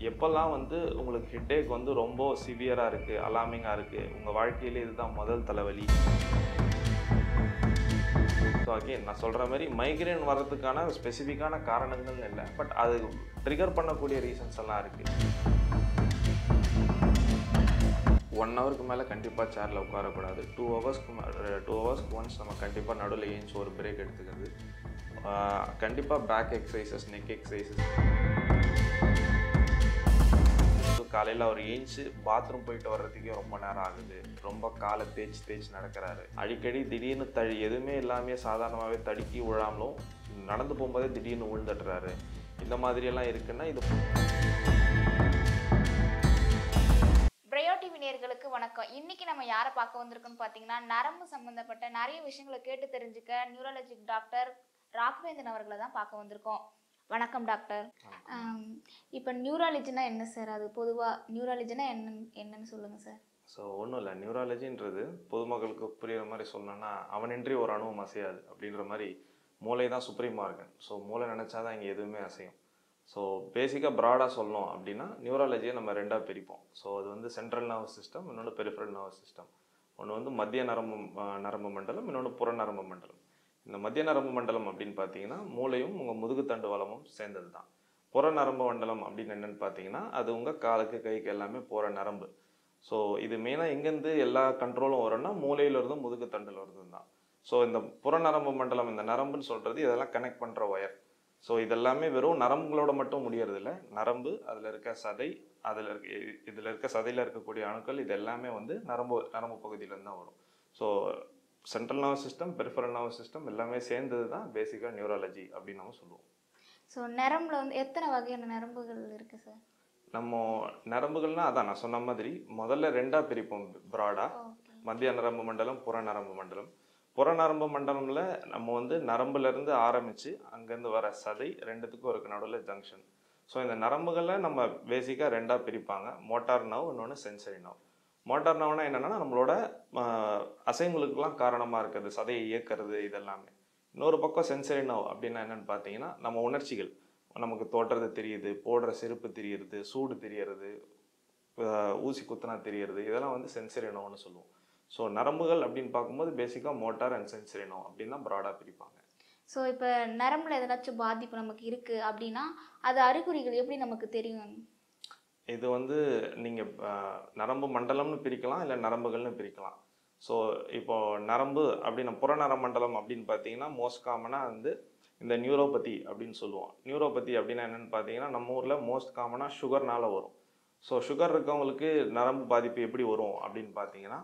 எப்போல்லாம் வந்து உங்களுக்கு ஹெட்டேக் வந்து ரொம்ப சிவியராக இருக்குது, அலார்மிங்காக இருக்குது, உங்கள் வாழ்க்கையில் இதுதான் முதல் தலைவலி. ஸோ அகெயின் நான் சொல்கிற மாதிரி மைக்ரேன் வர்றதுக்கான ஸ்பெசிஃபிக்கான காரணங்கள்னு இல்லை, பட் அது ட்ரிகர் பண்ணக்கூடிய ரீசன்ஸ் எல்லாம் இருக்குது. 1 ஹவருக்கு மேலே கண்டிப்பாக சேரில் உட்காரக்கூடாது. 2 ஹவர்ஸ்க்கு ஒன்ஸ் நம்ம கண்டிப்பாக நடுவில் ஏஞ்சி ஒரு பிரேக் எடுத்துக்கிறது. கண்டிப்பாக பேக் எக்ஸசைசஸ், நெக் எக்ஸசைசஸ். காலையில் அவர் ஏஞ்சி பாத்ரூம் போயிட்டு வர்றதுக்கே ரொம்ப நேரம் ஆகுது. ரொம்ப காலை தேய்ச்சி நடக்கிறாரு. அடிக்கடி திடீர்னு எதுவுமே இல்லாமல் சாதாரணமாகவே தடுக்கி விழாமலும் நடந்து போகும்போதே திடீர்னு விழுந்துடுறாரு. இந்த மாதிரியெல்லாம் இருக்குன்னா இது. பிரயோ டிவி நேயர்களுக்கு வணக்கம். இன்னைக்கு நம்ம யாரை பார்க்க வந்திருக்கோம்னு பார்த்தீங்கன்னா, நரம்பு சம்பந்தப்பட்ட நிறைய விஷயங்களை கேட்டு தெரிஞ்சுக்க நியூரலஜிக் டாக்டர் ராகவேந்திரன் அவர்களை தான் பார்க்க வந்திருக்கோம். வணக்கம் டாக்டர். இப்போ நியூராலஜினா என்ன சார்? அது பொதுவாக நியூராலஜினா என்னன்னு சொல்லுங்கள் சார். ஸோ ஒன்றும் இல்லை, நியூராலஜின்றது பொதுமக்களுக்கு புரிகிற மாதிரி சொல்லணும்னா, அவனின்றி ஒரு அணுவும் அசையாது அப்படின்ற மாதிரி மூளை தான் சுப்ரீம் ஆர்கன். ஸோ மூளை நினச்சாதான் இங்கே எதுவுமே அசையும். ஸோ பேசிக்காக ப்ராடாக சொல்லணும் அப்படின்னா நியூராலஜியை நம்ம ரெண்டாக பிரிப்போம். ஸோ அது வந்து சென்ட்ரல் நர்வஸ் சிஸ்டம், இன்னொன்று பெரிஃபரல் நர்வஸ் சிஸ்டம். ஒன்று வந்து மத்திய நரம்பு மண்டலம், இன்னொன்று புற நரம்பு மண்டலம். இந்த மத்திய நரம்பு மண்டலம் அப்படின்னு பார்த்தீங்கன்னா மூளையும் உங்கள் முதுகுத்தண்டு வளமும் சேர்ந்தது தான். புற நரம்பு மண்டலம் அப்படின்னு என்னென்னு பார்த்தீங்கன்னா அது உங்கள் காலுக்கு கைக்கு எல்லாமே போகிற நரம்பு. ஸோ இது மெயினாக எங்கேருந்து எல்லா கண்ட்ரோலும் வரும்னா மூளையிலிருந்தும் முதுகுத்தண்டில் இருந்தும் தான். ஸோ இந்த புற நரம்பு மண்டலம், இந்த நரம்புன்னு சொல்கிறது இதெல்லாம் கனெக்ட் பண்ணுற ஒயர். ஸோ இதெல்லாமே வெறும் நரம்புகளோட மட்டும் முடியறதில்ல. நரம்பு, அதில் இருக்க சதை, இதில் இருக்க சதையில் இருக்கக்கூடிய அணுக்கள், இது எல்லாமே வந்து நரம்பு பகுதியிலேருந்து தான் வரும். So central nervous system, peripheral nervous system எல்லாமே சேர்ந்தது தான் பேசிக்காக நியூராலஜி அப்படின்னு நம்ம சொல்லுவோம். ஸோ நரம்பில் வந்து எத்தனை வகையான நரம்புகள் இருக்குது சார்? நம்ம நரம்புகள்னால் அதான் நான் சொன்ன மாதிரி முதல்ல ரெண்டாக பிரிப்போம் ப்ராடாக. மத்திய நரம்பு மண்டலம், புற நரம்பு மண்டலம். புற நரம்பு மண்டலமில் நம்ம வந்து நரம்புலேருந்து ஆரம்பித்து அங்கேருந்து வர சதை ரெண்டுத்துக்கும் இருக்க நடுவில் ஜங்ஷன். ஸோ இந்த நரம்புகளை நம்ம பேசிக்காக ரெண்டாக பிரிப்பாங்க. மோட்டார் நர்வ், இன்னொன்று சென்சரி நர்வ். மோட்டார் நர்வ்னா என்னென்னா நம்மளோட அசைவுகளுக்கெல்லாம் காரணமாக இருக்குது, சதையை இயக்கிறது இதெல்லாமே. இன்னொரு பக்கம் சென்சரி நர்வ் அப்படின்னா என்னென்னு பார்த்தீங்கன்னா நம்ம உணர்ச்சிகள், நமக்கு தோட்டுறது தெரியுது, போடுற செருப்பு தெரியுறது, சூடு தெரியறது, ஊசி குத்துனா தெரியறது, இதெல்லாம் வந்து சென்சரி நர்வ்னு சொல்லுவோம். ஸோ நரம்புகள் அப்படின்னு பார்க்கும்போது பேசிக்காக மோட்டார் அண்ட் சென்சரி நர்வ் அப்படின்னு தான் ப்ராடாக பிரிப்பாங்க. ஸோ இப்போ நரம்பில் எதனாச்சும் பாதிப்பு நமக்கு இருக்குது அப்படின்னா அது அறிகுறிகள் எப்படி நமக்கு தெரியும்? இது வந்து நீங்கள் நரம்பு மண்டலம்னு பிரிக்கலாம், இல்லை நரம்புகள்னு பிரிக்கலாம். ஸோ இப்போது நரம்பு அப்படின்னு புறநரம்பு மண்டலம் அப்படின்னு பார்த்தீங்கன்னா மோஸ்ட் காமனாக வந்து இந்த நியூரோபதி அப்படின்னு சொல்லுவோம். நியூரோபதி அப்படின்னா என்னென்னு பார்த்தீங்கன்னா நம்ம ஊரில் மோஸ்ட் காமனாக சுகர்னால் வரும். ஸோ சுகர் இருக்கவங்களுக்கு நரம்பு பாதிப்பு எப்படி வரும் அப்படின்னு பார்த்தீங்கன்னா,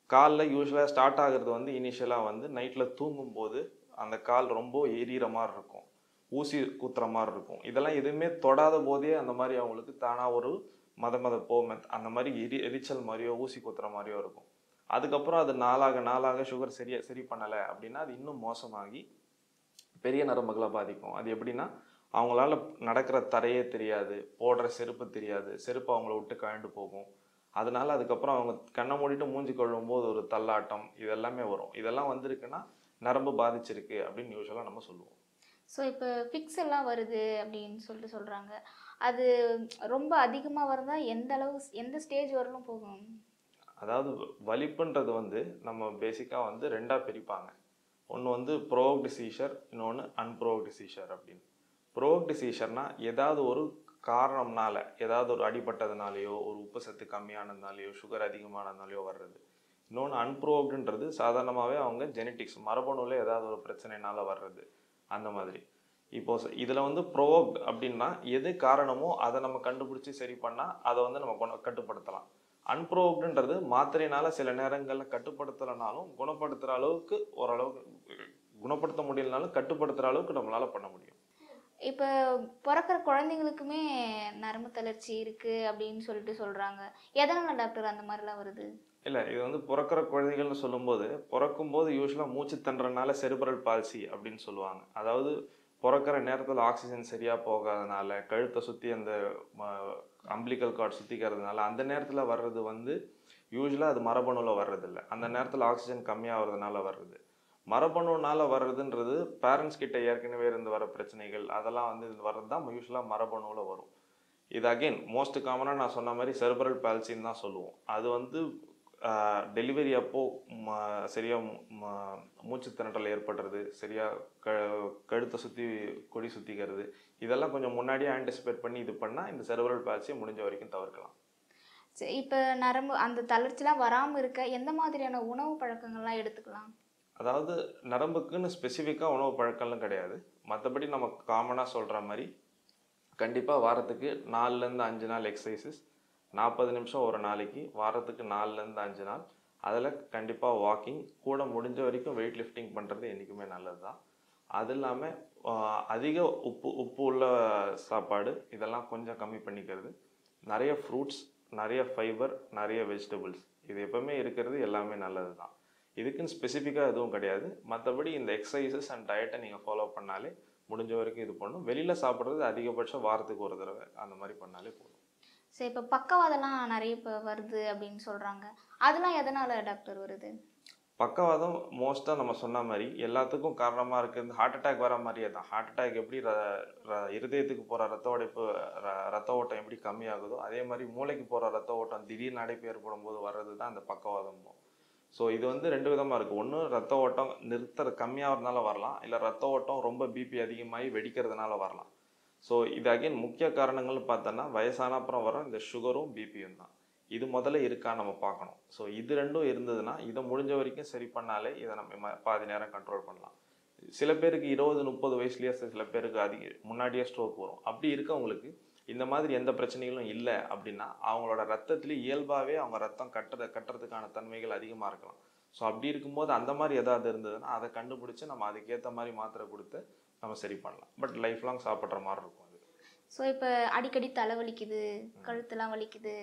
காலில் யூஸ்வலாக ஸ்டார்ட் ஆகிறது வந்து இனிஷியலாக வந்து நைட்டில் தூங்கும்போது அந்த கால் ரொம்ப எரியிற மாதிரி இருக்கும், ஊசி குத்துற மாதிரி இருக்கும். இதெல்லாம் எதுவுமே தொடாத போதே அந்த மாதிரி அவங்களுக்கு தானாக ஒரு மதப்போ அந்த மாதிரி எரிச்சல் மாதிரியோ ஊசி குத்துற மாதிரியோ இருக்கும். அதுக்கப்புறம் அது நாளாக சுகர் சரி பண்ணலை அப்படின்னா அது இன்னும் மோசமாகி பெரிய நரம்புகளை பாதிக்கும். அது எப்படின்னா அவங்களால நடக்கிற தரையே தெரியாது, போடுற செருப்பு தெரியாது, செருப்பு அவங்கள விட்டு கழண்டு போகும். அதனால அதுக்கப்புறம் அவங்க கண்ணை மூடிட்டு மூஞ்சி கொள்ளும் போது ஒரு தள்ளாட்டம், இதெல்லாமே வரும். இதெல்லாம் வந்திருக்குன்னா நரம்பு பாதிச்சிருக்கு அப்படின்னு யூஸ்வலாக நம்ம சொல்லுவோம். ஸோ இப்போ ஃபிக்ஸ் எல்லாம் வருது அப்படின்னு சொல்கிறாங்க. அது ரொம்ப அதிகமாக வருந்தால் எந்த ஸ்டேஜ் வரலும் போகும்? அதாவது வலிப்புன்றது வந்து நம்ம பேசிக்காக வந்து ரெண்டாக பிரிப்பாங்க. ஒன்று வந்து ப்ரோவோக்டு சீஷர், இன்னொன்று அன்ப்ரோவோக்டு சீஷர் அப்படின்னு. ப்ரோவோக்டு சீஷர்னால் ஏதாவது ஒரு காரணம்னால, ஏதாவது ஒரு அடிபட்டதுனாலையோ, ஒரு உப்பு சத்து கம்மியானதுனாலையோ, சுகர் அதிகமானதுனாலையோ வர்றது. இன்னொன்று அன்ப்ரோவோக்டுன்றது சாதாரணமாகவே அவங்க ஜெனட்டிக்ஸ், மரபணுவில் ஏதாவது ஒரு பிரச்சனைனால வர்றது, அந்த மாதிரி. இப்போது இதில் வந்து ப்ரோவோக்ட் அப்படின்னா எது காரணமோ அதை நம்ம கண்டுபிடிச்சி சரி பண்ணால் அதை வந்து நம்ம கட்டுப்படுத்தலாம். அன்ப்ரோவோக்டுன்றது மாத்திரையினால சில நேரங்களில் கட்டுப்படுத்தலைனாலும் குணப்படுத்துகிற அளவுக்கு, ஓரளவுக்கு குணப்படுத்த முடியலனாலும் கட்டுப்படுத்துகிற அளவுக்கு நம்மளால் பண்ண முடியும். இப்போ பிறக்கிற குழந்தைங்களுக்குமே நரம்பு தளர்ச்சி இருக்குது அப்படின்னு சொல்கிறாங்க. எதனால் டாக்டர் அந்த மாதிரிலாம் வருது? இல்லை, இது வந்து பிறக்கிற குழந்தைகள்னு சொல்லும்போது பிறக்கும்போது யூஸ்வலாக மூச்சு திணறனால செரிப்ரல் பால்சி அப்படின்னு சொல்லுவாங்க. அதாவது பிறக்கிற நேரத்தில் ஆக்சிஜன் சரியாக போகாதனால, கழுத்தை சுற்றி அந்த அம்பிளிக்கல் கார்டு சுற்றிக்கிறதுனால அந்த நேரத்தில் வர்றது வந்து யூஸ்வலாக அது மரபணுவில் வர்றதில்லை. அந்த நேரத்தில் ஆக்சிஜன் கம்மியாகிறதுனால வர்றது. மரபணுனால வர்றதுன்றது பேரண்ட்ஸ் கிட்ட ஏற்கனவே இருந்து வர பிரச்சனைகள், அதெல்லாம் வந்து வர்றது தான் யூஸ்வலாக மரபணுவில் வரும். இது அகெயின் மோஸ்ட் காமனாக நான் சொன்ன மாதிரி செரிப்ரல் பால்சின்னு தான் சொல்லுவோம். அது வந்து டெலிவரி அப்போது சரியாக மூச்சு திணறல் ஏற்படுறது, சரியாக கழுத்தை சுற்றி கொடி சுற்றிக்கிறது, இதெல்லாம் கொஞ்சம் முன்னாடியே ஆன்டிசிபேட் பண்ணி இது பண்ணால் இந்த செரிப்ரல் பால்சியை முடிஞ்ச வரைக்கும் தவிர்க்கலாம். சரி, இப்போ நரம்பு அந்த தளர்ச்சிலாம் வராமல் இருக்க எந்த மாதிரியான உணவு பழக்கங்கள்லாம் எடுத்துக்கலாம்? அதாவது நரம்புக்குன்னு ஸ்பெசிஃபிக்காக உணவு பழக்கம்லாம் கிடையாது. மற்றபடி நம்ம காமனாக சொல்கிற மாதிரி கண்டிப்பாக வாரத்துக்கு 4லேருந்து 5 நாள் எக்ஸசைசஸ், 40 நிமிஷம் ஒரு நாளைக்கு, வாரத்துக்கு 4லேருந்து 5 நாள். அதில் கண்டிப்பாக வாக்கிங், கூட முடிஞ்ச வரைக்கும் வெயிட் லிஃப்டிங் பண்ணுறது என்றைக்குமே நல்லது தான். அது இல்லாமல் அதிக உப்பு உள்ள சாப்பாடு இதெல்லாம் கொஞ்சம் கம்மி பண்ணிக்கிறது, நிறைய ஃப்ரூட்ஸ், நிறைய ஃபைபர், நிறைய வெஜிடபிள்ஸ், இது எப்போவுமே இருக்கிறது எல்லாமே நல்லது தான். இதுக்குன்னு ஸ்பெசிஃபிக்காக எதுவும் கிடையாது. மற்றபடி இந்த எக்ஸசைசஸ் அண்ட் டயட்டை நீங்கள் ஃபாலோ பண்ணாலே முடிஞ்ச வரைக்கும் இது பண்ணும். வெளியில் சாப்பிட்றது அதிகபட்சம் வாரத்துக்கு ஒரு தடவை அந்த மாதிரி பண்ணாலே போதும். சரி, இப்போ பக்கவாதம்லாம் நிறைய இப்போ வருது அப்படின்னு சொல்கிறாங்க. அதெல்லாம் எதனால் டாக்டர் வருது? பக்கவாதம் மோஸ்ட்டாக நம்ம சொன்ன மாதிரி எல்லாத்துக்கும் காரணமாக இருக்குது. ஹார்ட் அட்டாக் வர மாதிரியே தான். ஹார்ட் அட்டாக் எப்படி இருதயத்துக்கு போகிற ரத்த உடைப்பு ரத்த ஓட்டம் எப்படி கம்மியாகுதோ அதே மாதிரி மூளைக்கு போகிற ரத்த ஓட்டம் திடீர்னு அடைப்பு ஏற்படும் போது வர்றது தான் அந்த பக்கவாதம். ஸோ இது வந்து 2 விதமாக இருக்குது. ஒன்று ரத்த ஓட்டம் கம்மியாகிறதுனால வரலாம், இல்லை ரத்த ஓட்டம் ரொம்ப பிபி அதிகமாகி வெடிக்கிறதுனால வரலாம். ஸோ இது அகைன் முக்கிய காரணங்கள்னு பார்த்தோன்னா வயசான அப்புறம் வர இந்த சுகரும் பிபியும் தான். இது முதல்ல இருக்கான்னு நம்ம பார்க்கணும். ஸோ இது ரெண்டும் இருந்ததுன்னா இதை முடிஞ்ச வரைக்கும் சரி பண்ணாலே இதை நம்ம பாதி நேரம் கண்ட்ரோல் பண்ணலாம். சில பேருக்கு 20-30 வயசுலேயே சில பேருக்கு முன்னாடியே ஸ்ட்ரோக் வரும். அப்படி இருக்கவங்களுக்கு இந்த மாதிரி எந்த பிரச்சனைகளும் இல்லை அப்படின்னா அவங்களோட ரத்தத்துலேயே இயல்பாகவே அவங்க ரத்தம் கட்டுறதுக்கான தன்மைகள் அதிகமாக இருக்கலாம். ஸோ அப்படி இருக்கும்போது அந்த மாதிரி எதாவது இருந்ததுன்னா அதை கண்டுபிடிச்சி நம்ம அதுக்கேற்ற மாதிரி மாத்திரை கொடுத்து நம்ம சரி பண்ணலாம். பட் லைஃப் லாங் சாப்பிட்ற மாதிரி இருக்கும் அது. ஸோ இப்போ அடிக்கடி தலை வலிக்குது, கழுத்துலாம் வலிக்குது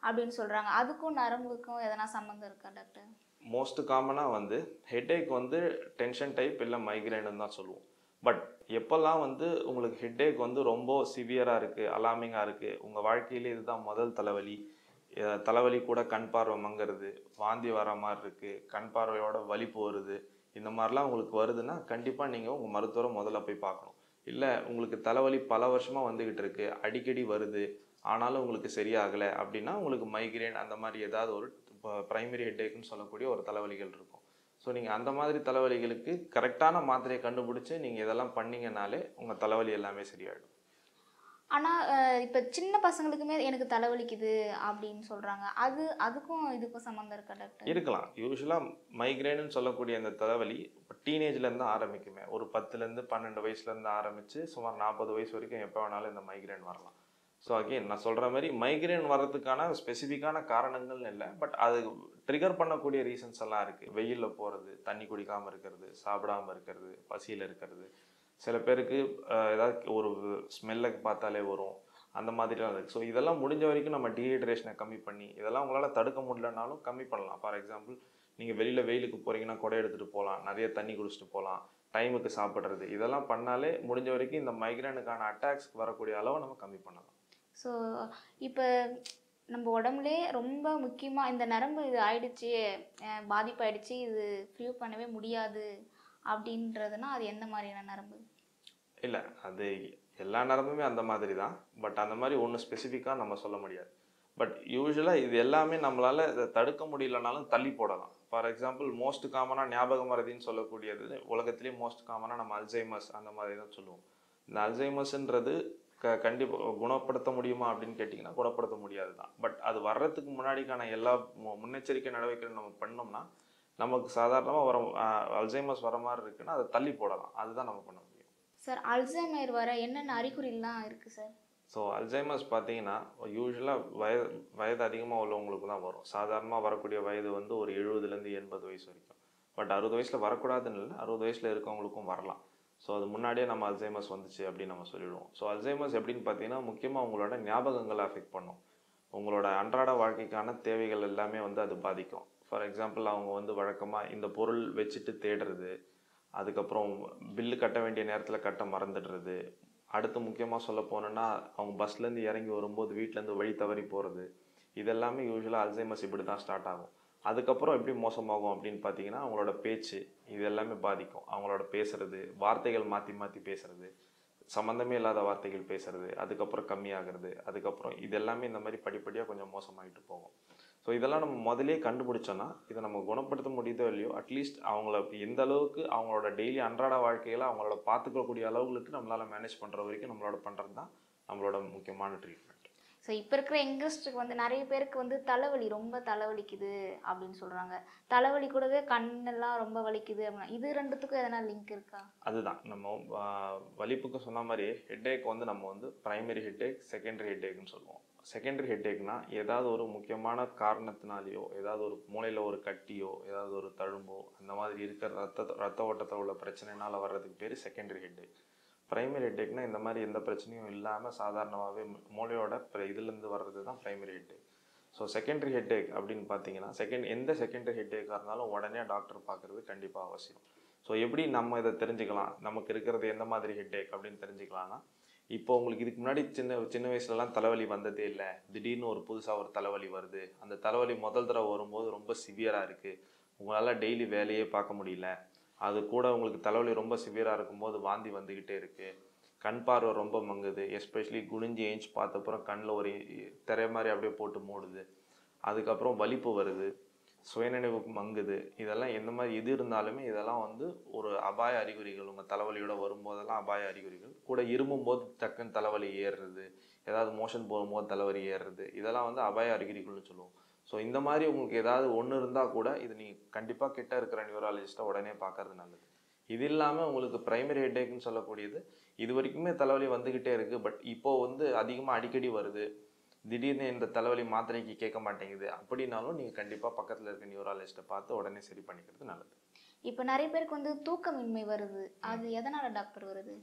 அப்படின்னு சொல்கிறாங்க. அதுக்கும் நரம்புக்கும் எதனா சம்மந்தம் இருக்கா டாக்டர்? மோஸ்ட் காமனாக வந்து ஹெட்டேக் வந்து டென்ஷன் டைப் இல்லை மைக்ரேன்னு தான் சொல்லுவோம். பட் எப்போல்லாம் வந்து உங்களுக்கு ஹெட்டேக் வந்து ரொம்ப சிவியராக இருக்குது, அலார்மிங்காக இருக்குது, உங்கள் வாழ்க்கையிலே இதுதான் முதல் தலைவலி, தலைவலி கூட கண் பார்வை மங்கிறது, வாந்தி வர மாதிரி இருக்குது, கண் பார்வையோட வலிப்பு வருது, இந்த மாதிரிலாம் உங்களுக்கு வருதுன்னா கண்டிப்பாக நீங்கள் உங்கள் மருத்துவரை முதல்ல போய் பார்க்கணும். இல்லை உங்களுக்கு தலைவலி பல வருஷமாக வந்துக்கிட்டு இருக்குது, அடிக்கடி வருது, ஆனாலும் உங்களுக்கு சரியாகலை அப்படின்னா உங்களுக்கு மைக்ரேன் அந்த மாதிரி ஏதாவது ஒரு ப்ரைமரி ஹெட்டேக்குன்னு சொல்லக்கூடிய ஒரு தலைவலிகள் இருக்கும். ஸோ நீங்கள் அந்த மாதிரி தலைவலிகளுக்கு கரெக்டான மாத்திரையை கண்டுபிடிச்சி நீங்கள் இதெல்லாம் பண்ணிங்கனாலே உங்கள் தலைவலி எல்லாமே சரியாயிடும். ஆனால் இப்போ சின்ன பசங்களுக்குமே எனக்கு தலைவலிக்குது அப்படின்னு சொல்கிறாங்க. அதுக்கும் இதுக்கும் சம்மந்தம் இருக்கா டாக்டர்? இருக்கலாம். யூஸ்வலாக மைக்ரேன்னு சொல்லக்கூடிய அந்த தலைவலி இப்போ டீனேஜ்லேருந்து ஆரம்பிக்குமே. ஒரு 10லேருந்து 12 வயசுலேருந்து ஆரம்பித்து சுமார் 40 வயசு வரைக்கும் எப்போ வேணாலும் இந்த மைக்ரேன் வரலாம். ஸோ அகெயின் நான் சொல்கிற மாதிரி மைக்ரேன் வர்றதுக்கான ஸ்பெசிஃபிக்கான காரணங்கள்னு இல்லை, பட் அது ட்ரிகர் பண்ணக்கூடிய ரீசன்ஸ் எல்லாம் இருக்குது. வெயிலில் போகிறது, தண்ணி குடிக்காமல் இருக்கிறது, சாப்பிடாமல் இருக்கிறது, பசியில் இருக்கிறது, சில பேருக்கு ஏதாவது ஒரு ஸ்மெல்லை பார்த்தாலே வரும், அந்த மாதிரிலாம் இருக்குது. ஸோ இதெல்லாம் முடிஞ்ச வரைக்கும் நம்ம டீஹைட்ரேஷனை கம்மி பண்ணி இதெல்லாம் உங்களால் தடுக்க முடியலனாலும் கம்மி பண்ணலாம். ஃபார் எக்ஸாம்பிள் நீங்கள் வெளியில் வெயிலுக்கு போகிறீங்கன்னா கொடை எடுத்துகிட்டு போகலாம், நிறைய தண்ணி குடிச்சிட்டு போகலாம், டைமுக்கு சாப்பிட்றது, இதெல்லாம் பண்ணாலே முடிஞ்ச வரைக்கும் இந்த மைக்ரேனுக்கான அட்டாக்ஸ் வரக்கூடிய அளவை நம்ம கம்மி பண்ணலாம். ஸோ இப்போ நம்ம உடம்புலே ரொம்ப முக்கியமாக இந்த நரம்பு இது ஆயிடுச்சு, பாதிப்பாயிடுச்சு, இது ஃப்ரீ பண்ணவே முடியாது அப்படின்றதுனா அது எந்த மாதிரியான நரம்பு? இல்லை, அது எல்லா நரம்புமே அந்த மாதிரி தான். பட் அந்த மாதிரி ஒன்று ஸ்பெசிஃபிக்காக நம்ம சொல்ல முடியாது. பட் யூஸ்வலாக இது எல்லாமே நம்மளால் இதை தடுக்க முடியலனாலும் தள்ளி போடலாம். ஃபார் எக்ஸாம்பிள் மோஸ்ட் காமனாக ஞாபக மறதின்னு சொல்லக்கூடியது உலகத்திலேயே மோஸ்ட் காமனாக நம்ம அல்சைமர்ஸ் அந்த மாதிரி தான் சொல்லுவோம். இந்த அல்சைமர்ஸ்ன்றது கண்டிப்பாக குணப்படுத்த முடியுமா அப்படின்னு கேட்டிங்கன்னா குணப்படுத்த முடியாது தான். பட் அது வர்றதுக்கு முன்னாடிக்கான எல்லா முன்னெச்சரிக்கை நடவடிக்கைகள் நம்ம பண்ணோம்னா நமக்கு சாதாரணமாக வர அல்சைமர்ஸ் வர மாதிரி இருக்குன்னா அதை தள்ளி போடலாம். அதுதான் நம்ம பண்ண முடியும். சார், அல்சைமர் வர என்னென்ன அறிகுறிலாம் இருக்குது சார்? ஸோ அல்சைமர்ஸ் பார்த்தீங்கன்னா யூஸ்வலாக வயது அதிகமாக உள்ளவங்களுக்கு தான் வரும். சாதாரணமாக வரக்கூடிய வயது வந்து ஒரு 70லேருந்து 80 வயசு வரைக்கும். பட் 60 வயசில் வரக்கூடாதுன்னு இல்லை, 60 வயசில் இருக்கவங்களுக்கும் வரலாம். ஸோ அது முன்னாடியே நம்ம அல்சைமர்ஸ் வந்துச்சு அப்படின்னு நம்ம சொல்லிடுவோம். ஸோ அல்சைமர்ஸ் எப்படின்னு பார்த்தீங்கன்னா முக்கியமாக உங்களோட ஞாபகங்களை அஃபெக்ட் பண்ணும். உங்களோட அன்றாட வாழ்க்கைக்கான தேவைகள் எல்லாமே வந்து அது பாதிக்கும். ஃபார் எக்ஸாம்பிள் அவங்க வந்து வழக்கமாக இந்த பொருள் வச்சுட்டு தேடுறது, அதுக்கப்புறம் பில்லு கட்ட வேண்டிய நேரத்தில் கட்ட மறந்துடுறது, அடுத்து முக்கியமாக சொல்ல போனோன்னா அவங்க பஸ்லேருந்து இறங்கி வரும்போது வீட்டிலேருந்து வழி தவறி போகிறது, இதெல்லாமே யூஸ்வலாக அல்சைமர்ஸ் இப்படி தான் ஸ்டார்ட் ஆகும். அதுக்கப்புறம் எப்படி மோசமாகும் அப்படின்னு பார்த்தீங்கன்னா அவங்களோட பேச்சு இது எல்லாமே பாதிக்கும். அவங்களோட பேசுகிறது, வார்த்தைகள் மாற்றி மாற்றி பேசுகிறது, சம்மந்தமே இல்லாத வார்த்தைகள் பேசுறது, அதுக்கப்புறம் கம்மியாகிறது, அதுக்கப்புறம் இது எல்லாமே இந்த மாதிரி படிப்படியாக கொஞ்சம் மோசமாகிட்டு போகும். ஸோ இதெல்லாம் நம்ம முதலே கண்டுபிடிச்சோன்னா இதை நம்ம குணப்படுத்த முடியுதோ இல்லையோ, அட்லீஸ்ட் அவங்கள எந்த அளவுக்கு அவங்களோட டெய்லி அன்றாட வாழ்க்கையில் அவங்களோட பார்த்துக்கக்கூடிய அளவுகளுக்கு நம்மளால் மேனேஜ் பண்ணுற வரைக்கும் நம்மளோட பண்ணுறது தான் நம்மளோட முக்கியமான ட்ரீட்மெண்ட். ஸோ இப்போ இருக்கிற யங்கஸ்ட்டுக்கு வந்து நிறைய பேருக்கு வந்து தலைவலி, ரொம்ப தலைவலிக்குது அப்படின்னு சொல்கிறாங்க. தலைவலி கூடவே கண்ணெல்லாம் ரொம்ப வலிக்குது அப்படின்னா, இது ரெண்டுத்துக்கும் எதனா லிங்க் இருக்கா? அதுதான் நம்ம வலிப்புக்கு சொன்ன மாதிரி ஹெட்டேக் வந்து நம்ம வந்து ப்ரைமரி ஹெட்டேக், செகண்டரி ஹெட்டேக்னு சொல்லுவோம். செகண்டரி ஹெட்டேக்னா ஏதாவது ஒரு முக்கியமான காரணத்தினாலேயோ, ஏதாவது ஒரு மூளையில் ஒரு கட்டியோ, ஏதாவது ஒரு தழும்போ, அந்த மாதிரி இருக்கிற ரத்த ஓட்டத்தில் உள்ள பிரச்சனைனால வர்றதுக்கு பேர் செகண்டரி ஹெட்டேக். ப்ரைமரி ஹெட்டேக்னா இந்த மாதிரி எந்த பிரச்சனையும் இல்லாமல் சாதாரணமாகவே மூளையோட இதுலேருந்து வர்றது தான் primary headache. So secondary headache அப்படின்னு பார்த்தீங்கன்னா எந்த செகண்டரி ஹெட்டேக்காக இருந்தாலும் உடனே டாக்டர் பார்க்குறது கண்டிப்பாக அவசியம். ஸோ எப்படி நம்ம இதை தெரிஞ்சுக்கலாம், நமக்கு இருக்கிறது எந்த மாதிரி ஹெட்டேக் அப்படின்னு தெரிஞ்சுக்கலாம்னா, இப்போ உங்களுக்கு இதுக்கு முன்னாடி சின்ன வயசுலலாம் தலைவலி வந்ததே இல்லை, திடீர்னு ஒரு புதுசாக ஒரு தலைவலி வருது, அந்த தலைவலி முதல் தடவை வரும்போது ரொம்ப சிவியராக இருக்குது, உங்களால் டெய்லி வேலையே பார்க்க முடியல, அது கூட உங்களுக்கு தலைவலி ரொம்ப சிவியராக இருக்கும்போது வாந்தி வந்துக்கிட்டே இருக்குது, கண் பார்வை ரொம்ப மங்குது, எஸ்பெஷலி குனிஞ்சு ஏஞ்சி பார்த்தப்பறம் கண்ணில் ஒரு திரை மாதிரி அப்படியே போட்டு மூடுது, அதுக்கப்புறம் வலிப்பு வருது, சுயநினைவு மங்குது, இதெல்லாம் எந்த மாதிரி எது இருந்தாலுமே இதெல்லாம் வந்து ஒரு அபாய அறிகுறிகள். உங்கள் தலைவலியோட வரும்போதெல்லாம் அபாய அறிகுறிகள். கூட இருமும்போது டக்குன்னு தலைவலி ஏறுறது, ஏதாவது மோஷன் போகும்போது தலைவலி ஏறுறது, இதெல்லாம் வந்து அபாய அறிகுறிகள்னு சொல்லுவோம். ஸோ இந்த மாதிரி உங்களுக்கு ஏதாவது ஒன்று இருந்தால் கூட இது நீங்கள் கண்டிப்பாக கிட்ட இருக்கிற நியூராலஜிஸ்ட்டை உடனே பார்க்கறது நல்லது. இது இல்லாமல் உங்களுக்கு ப்ரைமரி ஹெட்டேக்னு சொல்லக்கூடியது இது வரைக்குமே தலைவலி வந்துக்கிட்டே இருக்குது, பட் இப்போது வந்து அதிகமாக அடிக்கடி வருது, திடீர்னு இந்த தலைவலி மாத்திரைக்கு கேட்க மாட்டேங்குது அப்படின்னாலும் நீங்கள் கண்டிப்பாக பக்கத்தில் இருக்க நியூராலஜிஸ்ட்டை பார்த்து உடனே சரி பண்ணிக்கிறது நல்லது. இப்போ நிறைய பேருக்கு வந்து தூக்கமின்மை வருது, அது எதனால டாக்டர் வருது?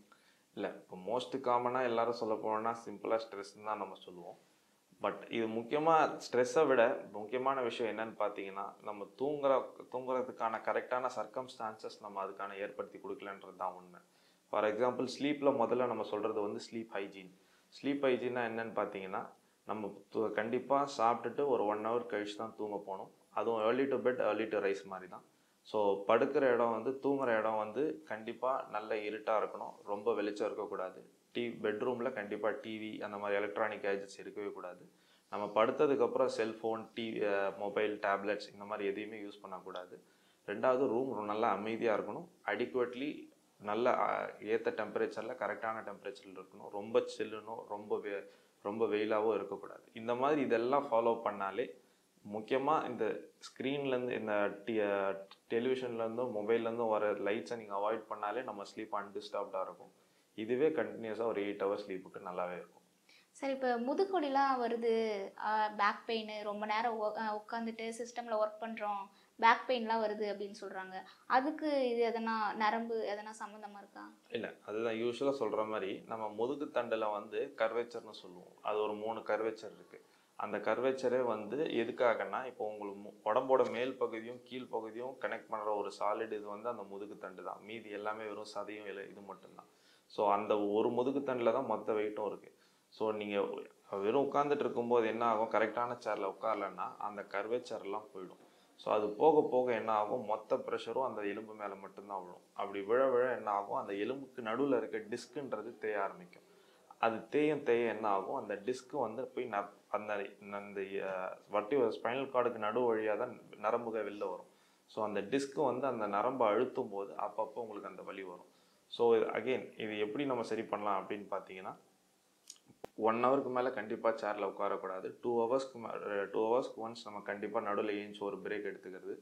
இல்லை, இப்போ மோஸ்ட் காமனாக எல்லாரும் சொல்ல போனோம்னா சிம்பிளாக ஸ்ட்ரெஸ்ன்னு தான் நம்ம சொல்லுவோம். பட் இது முக்கியமாக ஸ்ட்ரெஸ்ஸை விட முக்கியமான விஷயம் என்னன்னு பார்த்தீங்கன்னா, நம்ம தூங்குறதுக்கான கரெக்டான சர்க்கம்ஸ்டான்சஸ் நம்ம அதுக்கான ஏற்படுத்தி கொடுக்கலன்றது தான் உண்மை. ஃபார் எக்ஸாம்பிள் ஸ்லீப்பில் முதல்ல நம்ம சொல்கிறது வந்து ஸ்லீப் ஹைஜீன். ஸ்லீப் ஹைஜீன்னா என்னன்னு பார்த்தீங்கன்னா, நம்ம கண்டிப்பாக சாப்பிட்டுட்டு ஒரு 1 hour கழிச்சு தான் தூங்க போகணும். அதுவும் early to bed early to rise மாதிரி தான். ஸோ படுக்கிற இடம் வந்து தூங்குற இடம் வந்து கண்டிப்பாக நல்ல இருட்டாக இருக்கணும், ரொம்ப வெளிச்சம் இருக்கக்கூடாது. பெட்ரூமில் கண்டிப்பாக டிவி அந்த மாதிரி எலக்ட்ரானிக் கேஜெட்ஸ் இருக்கவே கூடாது. நம்ம படுத்ததுக்கப்புறம் செல்ஃபோன், மொபைல், டேப்லெட்ஸ் இந்த மாதிரி எதையுமே யூஸ் பண்ணக்கூடாது. ரெண்டாவது ரூம் நல்லா அமைதியாக இருக்கணும், அடிக்குவேட்லி நல்ல ஏற்ற டெம்பரேச்சரில் கரெக்டான டெம்பரேச்சரில் இருக்கணும், ரொம்ப சில்லுனும் ரொம்ப வெயிலாகவும் இருக்கக்கூடாது. இந்த மாதிரி இதெல்லாம் ஃபாலோ பண்ணாலே முக்கியமாக இந்த ஸ்க்ரீன்லேருந்து இந்த டெலிவிஷன்லேருந்தும் மொபைல்லேருந்தும் வர லைட்ஸை நீங்கள் அவாய்ட் பண்ணாலே நம்ம ஸ்லீப் அன்டிஸ்டர்ப்டாக இருக்கும். இதுவே கண்டினியூஸாக ஒரு 8 hours ஸ்லீப்புக்கு நல்லாவே இருக்கும். சரி, இப்போ முதுகுவலிலாம் வருது, பேக் பெயின், ரொம்ப நேரம் உட்காந்துட்டு சிஸ்டமில் ஒர்க் பண்ணுறோம், பேக் பெயின்லாம் வருது அப்படின்னு சொல்கிறாங்க. அதுக்கு இது எதனா நரம்பு எதனா சம்மந்தமாக இருக்கா? இல்லை, அதுதான் யூஸ்வலாக சொல்கிற மாதிரி நம்ம முதுகு தண்டில் வந்து கர்வேச்சர்னு சொல்லுவோம். அது ஒரு 3 கர்வேச்சர் இருக்குது. அந்த கர்வேச்சரே வந்து எதுக்காகனா, இப்போ உங்களுக்கு உடம்போட மேல் பகுதியும் கீழ் பகுதியும் கனெக்ட் பண்ணுற ஒரு சாலிட் இது வந்து அந்த முதுகு தண்டு தான். மீதி எல்லாமே வெறும் சதையும் இது மட்டும்தான். ஸோ அந்த ஒரு முதுகு தண்டில் தான் மொத்த வெயிட்டும் இருக்குது. ஸோ நீங்கள் வெறும் உட்காந்துட்டு இருக்கும்போது என்ன ஆகும், கரெக்டான சேரில் உட்காரலன்னா அந்த கர்வேச்சர்லாம் போயிடும். ஸோ அது போக போக என்ன ஆகும், மொத்த ப்ரெஷரும் அந்த எலும்பு மேலே மட்டும்தான் விழும். அப்படி விழ என்ன ஆகும், அந்த எலும்புக்கு நடுவில் இருக்க டிஸ்க்குன்றது தேய ஆரம்பிக்கும். அது தேய என்ன ஆகும், அந்த டிஸ்க்கு வந்து போய் அந்த ஸ்பைனல் கார்டுக்கு நடு வழியாக தான் நரம்புகள் வெளில வரும். ஸோ அந்த டிஸ்க்கு வந்து அந்த நரம்பை அழுத்தும் போது அப்பப்போ உங்களுக்கு அந்த வலி வரும். ஸோ அகெயின் இது எப்படி நம்ம சரி பண்ணலாம் அப்படின்னு பார்த்தீங்கன்னா, 1 hourக்கு மேலே கண்டிப்பாக சேரில் உட்காரக்கூடாது. 2 ஹவர்ஸ்க்கு ஒன்ஸ் நம்ம கண்டிப்பாக நடுவில் ஏஞ்சி ஒரு பிரேக் எடுத்துக்கிறது.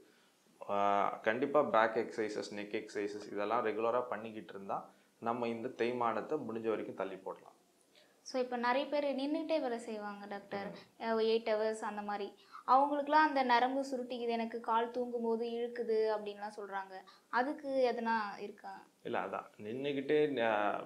கண்டிப்பாக பேக் எக்ஸசைசஸ், நெக் எக்ஸசைசஸ் இதெல்லாம் ரெகுலராக பண்ணிக்கிட்டு இருந்தால் நம்ம இந்த தேய்மானத்தை முடிஞ்ச வரைக்கும் தள்ளி போடலாம். ஸோ இப்போ நிறைய பேர் நின்றுட்டே வேலை செய்வாங்க டாக்டர், 8 hours அந்த மாதிரி. அவங்களுக்குலாம் அந்த நரம்பு சுருட்டிக்குது, எனக்கு கால் தூங்கும் போது இழுக்குது அப்படின்லாம் சொல்கிறாங்க. அதுக்கு எதனா இருக்கா? இல்லை, அதான் நின்றுக்கிட்டே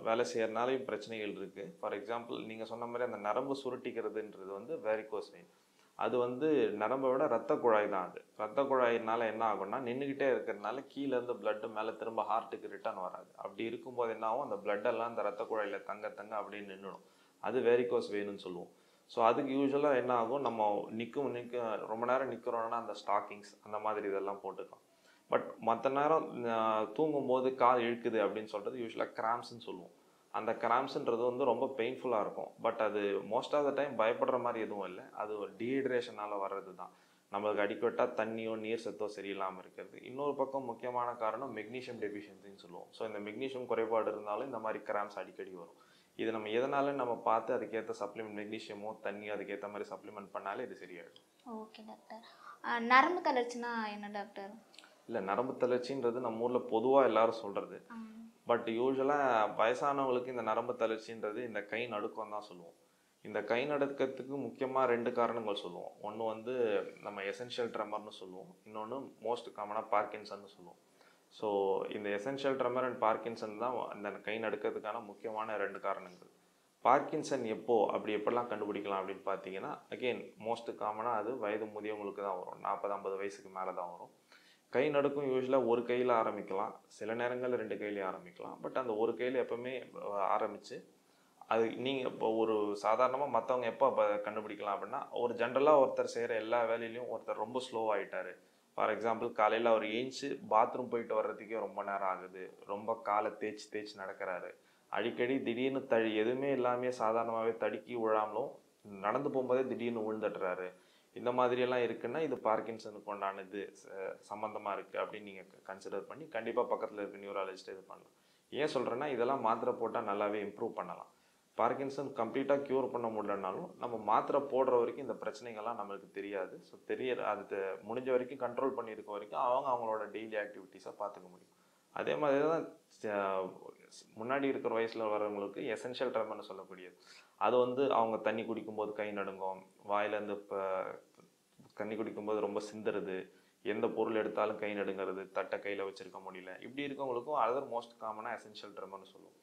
வேலை செய்யறதுனாலையும் பிரச்சனைகள் இருக்குது. ஃபார் எக்ஸாம்பிள் நீங்கள் சொன்ன மாதிரி அந்த நரம்பு சுருட்டிக்கிறதுன்றது வந்து வேரிகோஸ் வெயின். அது வந்து நரம்பை விட ரத்த குழாய் தான். அது ரத்த குழாயினால என்ன ஆகும்னா, நின்றுக்கிட்டே இருக்கிறதுனால கீழேருந்து பிளட்டு மேலே திரும்ப ஹார்ட்டுக்கு ரிட்டர்ன் வராது. அப்படி இருக்கும்போது என்ன ஆகும், அந்த பிளட்டெல்லாம் அந்த ரத்த குழாயில் தங்க அப்படியே நின்றுடும். அது வேரிகோஸ் வெயின்னு சொல்லுவோம். ஸோ அதுக்கு யூஸ்வலாக என்ன ஆகும், நம்ம ரொம்ப நேரம் நிற்கிறோன்னா அந்த ஸ்டாக்கிங்ஸ் அந்த மாதிரி இதெல்லாம் போட்டுக்கலாம். பட் மற்ற நேரம் தூங்கும்போது கால் இழுக்குது அப்படின்னு சொல்கிறது யூஸ்வலாக கிராம்ஸ்ன்னு சொல்லுவோம். அந்த கிராம்ஸ்ன்றது வந்து ரொம்ப பெயின்ஃபுல்லாக இருக்கும். பட் அது மோஸ்ட் ஆஃப் த டைம் பயப்படுற மாதிரி எதுவும் இல்லை. அது ஒரு டீஹைட்ரேஷனால் வர்றது தான். நம்மளுக்கு அடிக்கட்டாக தண்ணியோ நீர் சத்தோ சரியில்லாமல் இருக்கிறது. இன்னொரு பக்கம் முக்கியமான காரணம் மெக்னீஷியம் டெஃபிஷியன்சின்னு சொல்லுவோம். ஸோ இந்த மெக்னீஷியம் குறைபாடு இருந்தாலும் இந்த மாதிரி கிராம்ஸ் அடிக்கடி வரும். இது நம்ம எதனால நம்ம பார்த்து அதுக்கேற்ற சப்ளிமெண்ட் மெக்னீஷியமோ தண்ணியோ அதுக்கேற்ற மாதிரி சப்ளிமெண்ட் பண்ணாலே இது சரியாயிடும். Okay doctor. நரம்பு தளர்ச்சினா என்ன டாக்டர்? இல்லை, நரம்பு தளர்ச்சின்றது நம்ம ஊரில் பொதுவாக எல்லாரும் சொல்கிறது. பட் யூஸ்வலாக வயசானவங்களுக்கு இந்த நரம்பு தளர்ச்சின்றது இந்த கை நடுக்கம் தான் சொல்லுவோம். இந்த கை நடுக்கத்துக்கு முக்கியமாக 2 காரணங்கள் சொல்லுவோம். ஒன்று வந்து நம்ம எசென்ஷியல் ட்ரெமர்னு சொல்லுவோம். இன்னொன்று மோஸ்ட் காமனாக பார்க்கின்சன்னு சொல்லுவோம். ஸோ இந்த எசென்ஷியல் ட்ரெமர் அண்ட் பார்க்கின்சன் தான் இந்த கை நடுக்கிறதுக்கான முக்கியமான 2 காரணங்கள். பார்க்கின்சன் எப்படிலாம் கண்டுபிடிக்கலாம் அப்படின்னு பார்த்தீங்கன்னா, அகெயின் மோஸ்ட் காமனாக அது வயது முதியவங்களுக்கு தான் வரும். 40-50 வயசுக்கு மேலே தான் வரும். கை நடுக்கும் யூஸ்வலாக ஒரு கையில் ஆரம்பிக்கலாம், சில நேரங்களில் 2 கையிலையும் ஆரம்பிக்கலாம். பட் அந்த ஒரு கையில் எப்பவுமே ஆரம்பித்து அது நீங்கள் இப்போ ஒரு சாதாரணமாக மற்றவங்க எப்போ கண்டுபிடிக்கலாம் அப்படின்னா, ஒரு ஜென்ரலாக ஒருத்தர் செய்கிற எல்லா வேலையிலையும் ஒருத்தர் ரொம்ப ஸ்லோவாகிட்டார். ஃபார் எக்ஸாம்பிள் காலையில் அவர் ஏஞ்சி பாத்ரூம் போயிட்டு வர்றதுக்கே ரொம்ப நேரம் ஆகுது, ரொம்ப காலை தேய்ச்சி நடக்கிறாரு, அடிக்கடி திடீர்னு எதுவுமே இல்லாமல் சாதாரணமாகவே தடுக்கி விழாமலும் நடந்து போகும்போதே திடீர்னு விழுந்துடுறாரு. இந்த மாதிரியெல்லாம் இருக்குன்னா இது பார்க்கின்சனுக்கு உண்டான இது சம்மந்தமாக இருக்குது அப்படின்னு நீங்கள் கன்சிடர் பண்ணி கண்டிப்பாக பக்கத்தில் இருக்க நியூராலஜிஸ்ட் இது பண்ணலாம். ஏன் சொல்கிறேன்னா, இதெல்லாம் மாத்திரை போட்டால் நல்லாவே இம்ப்ரூவ் பண்ணலாம். பார்க்கின்சன் கம்ப்ளீட்டாக க்யூர் பண்ண முடியலனாலும் நம்ம மாத்திரை போடுற வரைக்கும் இந்த பிரச்சனைகள்லாம் நம்மளுக்கு தெரியாது. ஸோ அது முடிஞ்ச வரைக்கும் கண்ட்ரோல் பண்ணியிருக்க வரைக்கும் அவங்களோட டெய்லி ஆக்டிவிட்டீஸை பார்த்துக்க முடியும். அதே மாதிரி தான் முன்னாடி இருக்கிற வயசில் வரவங்களுக்கு எசென்ஷியல் ட்ரெமர்னு சொல்லக்கூடியது. அது வந்து அவங்க தண்ணி குடிக்கும்போது கை நடுங்கும், வாயிலேருந்து இப்போ தண்ணி குடிக்கும்போது ரொம்ப சிந்துறது, எந்த பொருள் எடுத்தாலும் கை நடுங்கிறது, தட்டை கையில் வச்சுருக்க முடியல, இப்படி இருக்கவங்களுக்கும் அதர் மோஸ்ட் காமனாக எசென்ஷியல் ட்ரெமர்னு சொல்லுவோம்.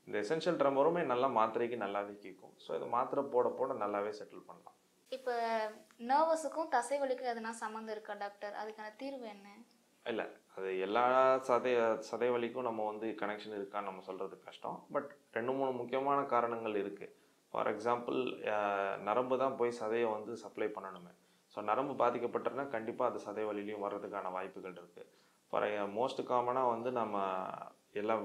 இந்த எசென்ஷியல் ட்ரெமருமே நல்லா மாத்திரைக்கு நல்லாவே கேட்கும். ஸோ இது மாத்திரை போட நல்லாவே செட்டில் பண்ணலாம். இப்போ நர்வஸுக்கும் தசை வலிக்கும் எதனா சம்மந்தம் இருக்கா டாக்டர்? அதுக்கான தீர்வு என்ன? இல்லை, அது எல்லா சதை வலிக்கும் நம்ம வந்து கனெக்ஷன் இருக்கான்னு நம்ம சொல்கிறது கஷ்டம். பட் 2-3 முக்கியமான காரணங்கள் இருக்குது. ஃபார் எக்ஸாம்பிள், நரம்பு தான் போய் சதையை வந்து சப்ளை பண்ணணுமே. ஸோ நரம்பு பாதிக்கப்பட்டதுன்னா கண்டிப்பாக அது சதை வலிலையும் வர்றதுக்கான வாய்ப்புகள் இருக்குது. ஃபார் மோஸ்ட் காமனாக வந்து நம்ம எல்லா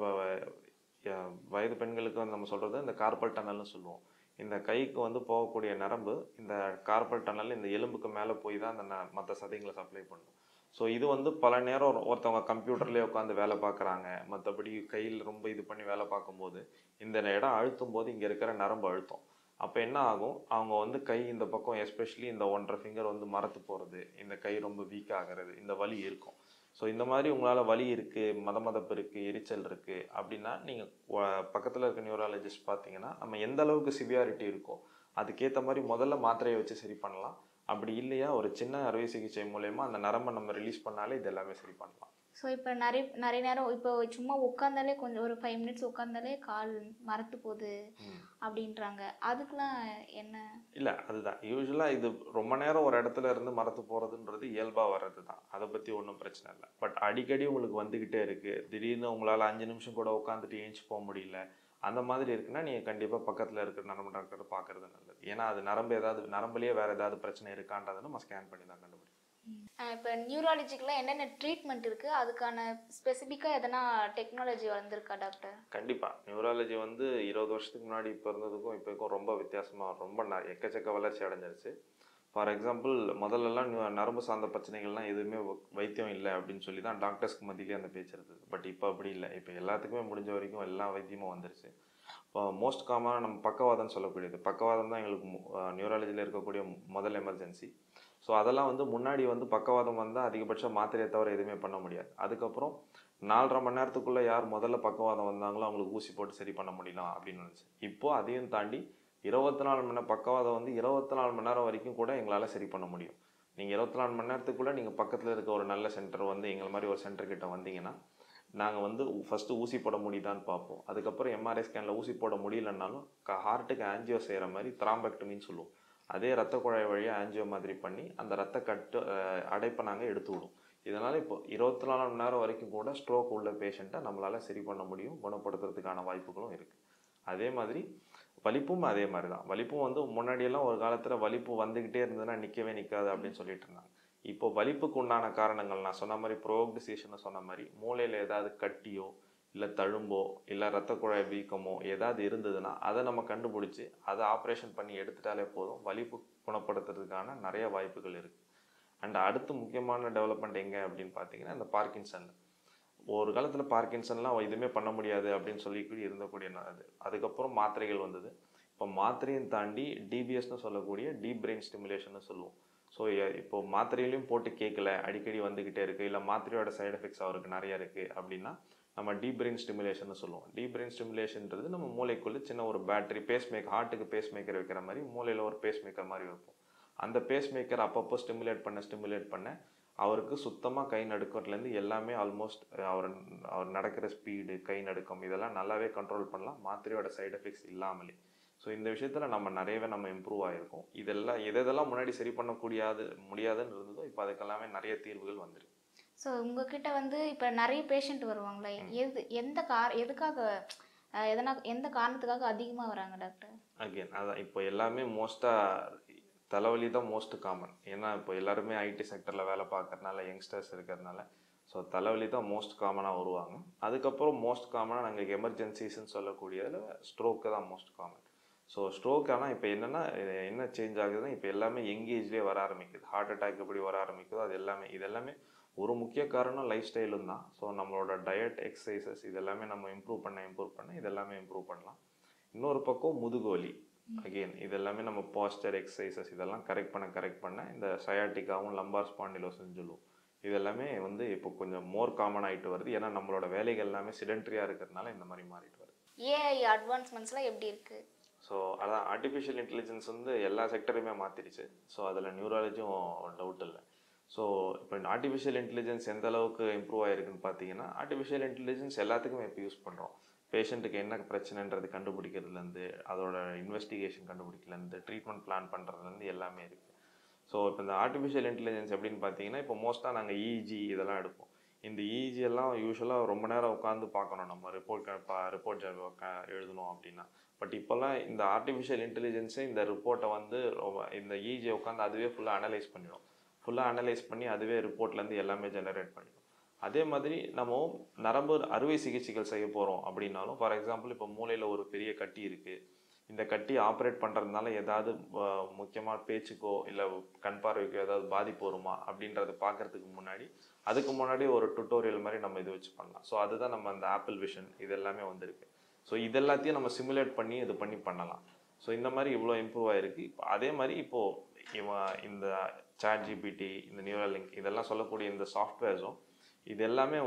வயது பெண்களுக்கு வந்து நம்ம சொல்கிறது இந்த கார்பல் டனல்னு சொல்லுவோம். இந்த கைக்கு வந்து போகக்கூடிய நரம்பு இந்த கார்பல் டனல் இந்த எலும்புக்கு மேலே போய் தான் அந்த மற்ற சதைங்களை சப்ளை பண்ணும். ஸோ இது வந்து பல நேரம் ஒருத்தவங்க கம்ப்யூட்டர்லேயே உட்காந்து வேலை பார்க்குறாங்க, மற்றபடி கையில் ரொம்ப இது பண்ணி வேலை பார்க்கும்போது இந்த இடம் அழுத்தும் போது இங்கே இருக்கிற நரம்பு அழுத்தம். அப்போ என்ன ஆகும், அவங்க வந்து கை இந்த பக்கம் எஸ்பெஷலி இந்த 1.5 ஃபிங்கர் வந்து மரத்து போகிறது, இந்த கை ரொம்ப வீக் ஆகிறது, இந்த வலி இருக்கும். ஸோ இந்த மாதிரி உங்களால் வலி இருக்குது, மதப்பு இருக்குது, எரிச்சல் இருக்குது அப்படின்னா நீங்கள் பக்கத்தில் இருக்க நியூராலஜிஸ்ட் பார்த்தீங்கன்னா நம்ம எந்த அளவுக்கு சிவியாரிட்டி இருக்கோ அதுக்கேற்ற மாதிரி முதல்ல மாத்திரையை வச்சு சரி பண்ணலாம். அப்படி இல்லையா ஒரு சின்ன அறுவை சிகிச்சை மூலயமா அந்த நரம்பை நம்ம ரிலீஸ் பண்ணாலே இது எல்லாமே சரி பண்ணலாம். ஸோ இப்போ நிறைய நேரம் இப்போ சும்மா உட்காந்தாலே கொஞ்சம் ஒரு 5 மினிட்ஸ் உட்காந்தாலே கால் மரத்து போகுது அப்படின்றாங்க, அதுக்கெலாம் என்ன? இல்லை, அதுதான் யூஸ்வலாக இது ரொம்ப நேரம் ஒரு இடத்துல இருந்து மரத்து போகிறதுன்றது இயல்பாக வர்றது தான், அதை பற்றி ஒன்றும் பிரச்சனை இல்லை. பட் அடிக்கடி உங்களுக்கு வந்துக்கிட்டே இருக்குது, திடீர்னு உங்களால் 5 நிமிஷம் கூட உட்காந்துட்டு ஏஞ்சி போக முடியல, அந்த மாதிரி இருக்குன்னா நீங்கள் கண்டிப்பாக பக்கத்தில் இருக்கிற நரம்பு டாக்டரை பார்க்குறது நல்லது. ஏன்னா அது நரம்புலேயே வேறு ஏதாவது பிரச்சனை இருக்கான்றதை நம்ம ஸ்கேன் பண்ணி தான் கண்டுபிடிக்கும். இப்போ நியூராலஜிக்கெலாம் என்னென்ன ட்ரீட்மெண்ட் இருக்குது, அதுக்கான ஸ்பெசிஃபிக்காக எதனா டெக்னாலஜி வந்திருக்கா டாக்டர்? கண்டிப்பாக நியூராலஜி வந்து 20 வருஷத்துக்கு முன்னாடி இப்போ இருந்ததுக்கும் இப்போக்கும் ரொம்ப வித்தியாசமாக ரொம்ப எக்கச்சக்க வளர்ச்சி அடைஞ்சிருச்சு. ஃபார் எக்ஸாம்பிள், முதல்லலாம் நரம்பு சார்ந்த பிரச்சனைகள்லாம் எதுவுமே வைத்தியம் இல்லை அப்படின்னு சொல்லி தான் டாக்டர்ஸ்க்கு மத்தியிலே அந்த பேச்சு இருந்தது. பட் இப்போ அப்படி இல்லை, இப்போ எல்லாத்துக்குமே முடிஞ்ச வரைக்கும் எல்லா வைத்தியமும் வந்துருச்சு. இப்போ மோஸ்ட் காமனாக நம்ம பக்கவாதம்னு சொல்லக்கூடியது, பக்கவாதம் தான் எங்களுக்கு நியூராலஜியில் இருக்கக்கூடிய முதல் எமர்ஜென்சி. ஸோ அதெல்லாம் வந்து முன்னாடி வந்து பக்கவாதம் வந்தால் அதிகபட்சம் மாத்திரையை தவிர எதுவுமே பண்ண முடியாது. அதுக்கப்புறம் 4.5 மணி நேரத்துக்குள்ளே யார் முதல்ல பக்கவாதம் வந்தாங்களோ அவங்களுக்கு ஊசி போட்டு சரி பண்ண முடியலாம் அப்படின்னு நினச்சி, இப்போது அதையும் தாண்டி 24 மணி நேரம் பக்கவாதம் வந்து 24 மணி நேரம் வரைக்கும் கூட எங்களால் சரி பண்ண முடியும். நீங்கள் 24 மணி நேரத்துக்குள்ளே நீங்கள் பக்கத்தில் இருக்க ஒரு நல்ல சென்டர் வந்து எங்களை மாதிரி ஒரு சென்டர்கிட்ட வந்தீங்கன்னா நாங்கள் வந்து ஃபஸ்ட்டு ஊசி போட முடியுதான்னு பார்ப்போம். அதுக்கப்புறம் எம்ஆர்ஐ ஸ்கேனில் ஊசி போட முடியலன்னாலும் ஹார்ட்டுக்கு ஆன்ஜியோ செய்கிற மாதிரி த்ராம்பெக்டமின்னு சொல்லுவோம். அதே ரத்த குழாய் வழியாக ஆன்ஜியோ மாதிரி பண்ணி அந்த ரத்த அடைப்பை நாங்கள் எடுத்து விடுவோம். இதனால் இப்போ 24 மணி நேரம் வரைக்கும் கூட ஸ்ட்ரோக் உள்ள பேஷண்ட்டை நம்மளால் சரி பண்ண முடியும், குணப்படுத்துறதுக்கான வாய்ப்புகளும் இருக்குது. அதே மாதிரி வலிப்பும் அதே மாதிரி தான். வலிப்பும் வந்து முன்னாடியெல்லாம் ஒரு காலத்தில் வலிப்பு வந்துக்கிட்டே இருந்ததுன்னா நிற்கவே நிற்காது அப்படின்னு சொல்லிட்டு இருந்தாங்க. இப்போ வலிப்புக்கு உண்டான காரணங்கள் நான் சொன்ன மாதிரி ப்ரோக்டு சீஷனை சொன்ன மாதிரி மூளையில் ஏதாவது கட்டியோ இல்லை தழும்போ இல்லை ரத்த குழாய் வீக்கமோ ஏதாவது இருந்ததுன்னா அதை நம்ம கண்டுபிடிச்சி அதை ஆப்ரேஷன் பண்ணி எடுத்துட்டாலே போதும், வலிப்பு குணப்படுத்துறதுக்கான நிறைய வாய்ப்புகள் இருக்குது. அண்ட் அடுத்து முக்கியமான டெவலப்மெண்ட் எங்கே அப்படின்னு பார்த்தீங்கன்னா இந்த பார்க்கின்சன். ஒரு காலத்தில் பார்க்கின்சன்லாம் எதுவுமே பண்ண முடியாது அப்படின்னு சொல்லி இருந்தக்கூடிய அதுக்கப்புறம் மாத்திரைகள் வந்தது. இப்போ மாத்திரையும் தாண்டி டிபிஎஸ்னு சொல்லக்கூடிய டீப் பிரெயின் ஸ்டிமுலேஷன் சொல்லுவோம். ஸோ இப்போ மாத்திரையிலையும் போட்டு கேட்கல, அடிக்கடி வந்துக்கிட்டே இருக்குது, இல்லை மாத்திரையோட சைடு எஃபெக்ட்ஸ் அவருக்கு நிறையா இருக்குது அப்படின்னா நம்ம டீப் பிரெயின் ஸ்டிமுலேஷன் சொல்லுவோம். டீப் பிரெயின் ஸ்டிமுலேஷன்றது நம்ம மூளைக்குள்ளே சின்ன ஒரு பேட்டரி பேஸ்மேக்கர், ஹார்ட்டுக்கு பேஸ்மேக்கர் வைக்கிற மாதிரி மூளையில் ஒரு பேஸ்மேக்கர் மாதிரி வைப்போம். அந்த பேஸ்மேக்கர் அப்பப்போ ஸ்டிமுலேட் பண்ண அவருக்கு சுத்தமாக கை நடுக்கத்துலேருந்து எல்லாமே ஆல்மோஸ்ட் அவர் நடக்கிற ஸ்பீடு, கை நடுக்கம் இதெல்லாம் நல்லாவே கண்ட்ரோல் பண்ணலாம் மாத்திரையோட சைடு எஃபெக்ட்ஸ் இல்லாமலே. ஸோ இந்த விஷயத்தில் நம்ம நிறையவே இம்ப்ரூவ் ஆகிருக்கோம். எதெல்லாம் முன்னாடி சரி முடியாதுன்னு இருந்ததோ இப்போ அதுக்கெல்லாமே நிறைய தீர்வுகள் வந்துருக்கு. ஸோ உங்ககிட்ட இப்போ நிறைய பேஷண்ட் வருவாங்களே, எதுக்காக எந்த காரணத்துக்காக அதிகமாக வராங்க டாக்டர்? அகெயின் அதான் இப்போ எல்லாமே மோஸ்ட்டாக தலைவலி தான் மோஸ்ட் காமன். ஏன்னா இப்போ எல்லாருமே ஐடி செக்டரில் வேலை பார்க்கறதுனால, யங்ஸ்டர்ஸ் இருக்கிறதுனால ஸோ தலைவலி தான் மோஸ்ட் காமனாக வருவாங்க. அதுக்கப்புறம் மோஸ்ட் காமனாக நாங்கள் எமர்ஜென்சிஸ்ன்னு சொல்லக்கூடியதில் ஸ்ட்ரோக்கு தான் மோஸ்ட் காமன். ஸோ ஸ்ட்ரோக் ஆனால் இப்போ என்ன சேஞ்ச் ஆகுதுன்னா இப்போ எல்லாமே யங் ஏஜ்லேயே வர ஆரம்பிக்குது. ஹார்ட் அட்டாக் எப்படி வர ஆரம்பிக்குதோ இதெல்லாமே ஒரு முக்கிய காரணம் லைஃப் ஸ்டைலும் தான். ஸோ நம்மளோட டயட், எக்ஸசைசஸ் இதெல்லாமே நம்ம இம்ப்ரூவ் பண்ண இதெல்லாமே இம்ப்ரூவ் பண்ணலாம். இன்னொரு பக்கம் முதுகு வலி, அகெயின் இதெல்லாமே நம்ம பாஸ்டர், எக்ஸசைசஸ் இதெல்லாம் கரெக்ட் பண்ண இந்த சயாட்டிக்காவும் லம்பார் ஸ்பாண்டிலோஸ்ன்னு சொல்லுவோம். இதெல்லாமே இப்போ கொஞ்சம் மோர் காமன் ஆகிட்டு வருது. ஏன்னா நம்மளோட வேலைகள் எல்லாமே சிடென்ட்ரியாக இருக்கிறதுனால இந்த மாதிரி மாறிட்டு வருது. ஏஐ அட்வான்ஸ்மெண்ட்ஸ்லாம் எப்படி இருக்குது? ஸோ அதான் ஆர்டிஃபிஷியல் இன்டெலிஜென்ஸ் எல்லா செக்டருமே மாற்றிடுச்சு. ஸோ அதில் நியூராலஜியும் டவுட் இல்லை. ஸோ இப்போ இந்த ஆர்டிஃபிஷியல் இன்டெலிஜென்ஸ் எந்த அளவுக்கு இம்ப்ரூவ் ஆகிருக்குன்னு பார்த்தீங்கன்னா, ஆர்டிஃபிஷியல் இன்டெலிஜென்ஸ் எல்லாத்துக்குமே இப்போ யூஸ் பண்ணுறோம். பேஷண்ட்டுக்கு என்ன பிரச்சனைன்றது கண்டுபிடிக்கிறதுலேருந்து, அதோட இன்வெஸ்டிகேஷன் கண்டுபிடிக்கிறதுலேருந்து, ட்ரீட்மெண்ட் பிளான் பண்ணுறதுலேருந்து எல்லாமே இருக்குது. ஸோ இப்போ இந்த ஆர்டிஃபிஷியல் இன்டெலிஜென்ஸ் எப்படின்னு பார்த்தீங்கன்னா, இப்போ மோஸ்ட்டாக நாங்கள் இஜி இதெல்லாம் எடுப்போம். இந்த இஜி எல்லாம் யூஸ்வலாக ரொம்ப நேரம் உட்காந்து பார்க்கணும், நம்ம ரிப்போர்ட் எழுதணும் அப்படின்னா. பட் இப்போல்லாம் இந்த ஆர்டிஃபிஷியல் இன்டெலிஜென்ஸே இந்த ரிப்போர்ட்டை இந்த இஜியை உட்காந்து அதுவே ஃபுல்லாக அனலைஸ் பண்ணி அதுவே ரிப்போர்ட்லேருந்து எல்லாமே ஜெனரேட் பண்ணிடும். அதே மாதிரி நம்ம நரம்பு அறுவை சிகிச்சைகள் செய்ய போகிறோம் அப்படின்னாலும், ஃபார் எக்ஸாம்பிள் இப்போ மூளையில் ஒரு பெரிய கட்டி இருக்குது, இந்த கட்டி ஆப்ரேட் பண்ணுறதுனால ஏதாவது முக்கியமாக பேச்சுக்கோ இல்லை கண் பார்வைக்கோ ஏதாவது பாதிப்பு வருமா அப்படின்றத பார்க்கறதுக்கு அதுக்கு முன்னாடி ஒரு டுட்டோரியல் மாதிரி நம்ம இது வச்சு பண்ணலாம். ஸோ அதுதான் நம்ம அந்த ஆப்பிள் விஷன் இது எல்லாமே வந்திருக்கு. ஸோ இது எல்லாத்தையும் நம்ம சிமுலேட் பண்ணி பண்ணலாம். ஸோ இந்த மாதிரி இவ்வளோ இம்ப்ரூவ் ஆகிருக்கு. இப்போ அதே மாதிரி இப்போது இந்த ChatGPT, இந்த நியூரலிங்க் இதெல்லாம் சொல்லக்கூடிய இந்த சாஃப்ட்வேர்ஸும் இது எல்லாமே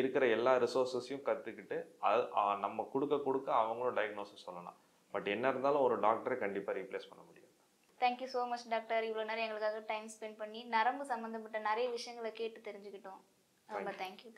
இருக்கிற எல்லா ரிசோர்ஸஸையும் கற்றுக்கிட்டு நம்ம கொடுக்க அவங்களும் டயக்னோசிஸ் சொல்லலாம். பட் என்ன இருந்தாலும் ஒரு டாக்டரை கண்டிப்பாக ரீப்ளேஸ் பண்ண முடியாது. Thank you so much doctor. இவ்வளோ நேரம் எங்களுக்காக டைம் ஸ்பெண்ட் பண்ணி நரம்பு சம்மந்தப்பட்ட நிறைய விஷயங்களை கேட்டு தெரிஞ்சுக்கிட்டோம். ரொம்ப தேங்க்யூ.